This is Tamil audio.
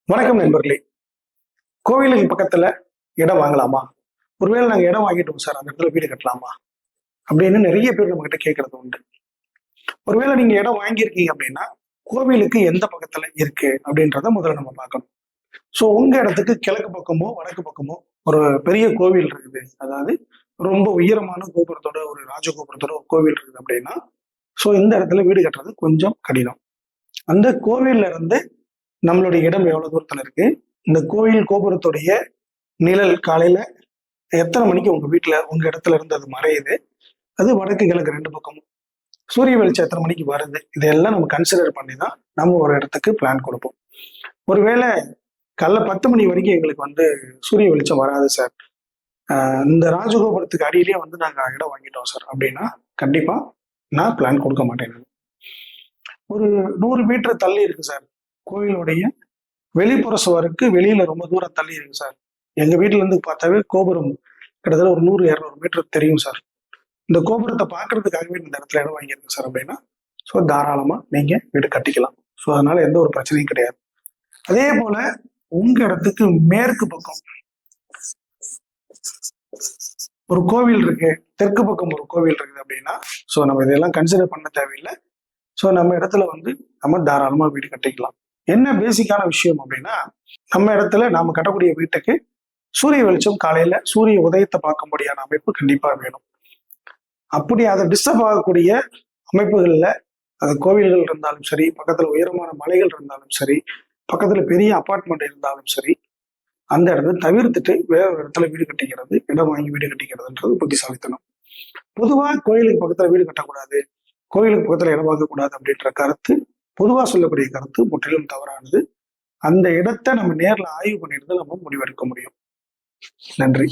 வணக்கம் நண்பர்களே. கோவிலுக்கு பக்கத்துல இடம் வாங்கலாமா? ஒருவேளை நாங்க இடம் வாங்கிட்டோம் சார், அந்த இடத்துல வீடு கட்டலாமா அப்படின்னு நிறைய பேர் நம்ம கிட்ட கேட்கறது உண்டு. ஒருவேளை நீங்க இடம் வாங்கியிருக்கீங்க அப்படின்னா கோவிலுக்கு எந்த பக்கத்துல இருக்கு அப்படின்றத முதல்ல நம்ம பார்க்கணும். ஸோ உங்க இடத்துக்கு கிழக்கு பக்கமோ வடக்கு பக்கமோ ஒரு பெரிய கோவில் இருக்குது, அதாவது ரொம்ப உயரமான கோபுரத்தோட ஒரு ராஜகோபுரத்தோட ஒரு கோவில் இருக்குது அப்படின்னா ஸோ இந்த இடத்துல வீடு கட்டுறது கொஞ்சம் கடினம். அந்த கோவில்ல இருந்து நம்மளுடைய இடம் எவ்வளவு தூரத்துல இருக்கு, இந்த கோயில் கோபுரத்துடைய நிழல் காலையில எத்தனை மணிக்கு உங்க வீட்டுல உங்க இடத்துல இருந்து அது மறையுது, அது வடக்கு கிழக்கு ரெண்டு பக்கமும் சூரிய வெளிச்சம் எத்தனை மணிக்கு வருது, இதெல்லாம் நம்ம கன்சிடர் பண்ணி தான் நம்ம ஒரு இடத்துக்கு பிளான் கொடுப்போம். ஒருவேளை காலைல 10 மணி வரைக்கும் எங்களுக்கு சூரிய வெளிச்சம் வராது சார், இந்த ராஜகோபுரத்துக்கு அடியிலேயே நாங்க இடம் வாங்கிட்டோம் சார் அப்படின்னா கண்டிப்பா நான் பிளான் கொடுக்க மாட்டேன். ஒரு 100 மீட்டர் தள்ளி இருக்கு சார் கோயிலுடைய வெளிப்புற சுவருக்கு, வெளியில ரொம்ப தூரம் தள்ளி இருக்கு சார், எங்க வீட்டுல இருந்து பார்த்தாவே கோபுரம் கிட்டத்தட்ட ஒரு 100-200 மீட்டர் தெரியும் சார், இந்த கோபுரத்தை பார்க்கறதுக்காகவே இந்த இடத்துல இடம் வாங்கியிருக்கு சார் அப்படின்னா ஸோ தாராளமா நீங்க வீடு கட்டிக்கலாம். ஸோ அதனால எந்த ஒரு பிரச்சனையும் கிடையாது. அதே போல உங்க இடத்துக்கு மேற்கு பக்கம் ஒரு கோவில் இருக்கு, தெற்கு பக்கம் ஒரு கோவில் இருக்குது அப்படின்னா ஸோ நம்ம இதெல்லாம் கன்சிடர் பண்ண தேவையில்லை. ஸோ நம்ம இடத்துல நம்ம தாராளமா வீடு கட்டிக்கலாம். என்ன பேசிக்கான விஷயம் அப்படின்னா, நம்ம இடத்துல நாம கட்டக்கூடிய வீட்டுக்கு சூரிய வெளிச்சம் காலையில சூரிய உதயத்தை பார்க்கும்படியான அமைப்பு கண்டிப்பா வேணும். அப்படி அதை டிஸ்டர்ப் ஆகக்கூடிய அமைப்புகள்ல அது கோவில்கள் இருந்தாலும் சரி, பக்கத்துல உயரமான மலைகள் இருந்தாலும் சரி, பக்கத்துல பெரிய அபார்ட்மெண்ட் இருந்தாலும் சரி, அந்த இடத்த தவிர்த்துட்டு வேற ஒரு இடத்துல வீடு கட்டிக்கிறது, இடம் வாங்கி வீடு கட்டிக்கிறதுன்றது புத்திசாலித்தனம். பொதுவா கோயிலுக்கு பக்கத்துல வீடு கட்டக்கூடாது, கோயிலுக்கு பக்கத்துல இடம் வாங்கக்கூடாது அப்படின்ற கருத்து, பொதுவா சொல்லக்கூடிய கருத்து முற்றிலும் தவறானது. அந்த இடத்தை நம்ம நேர்ல ஆய்வு பண்ணிட்டு நம்ம முடிவெடுக்க முடியும். நன்றி.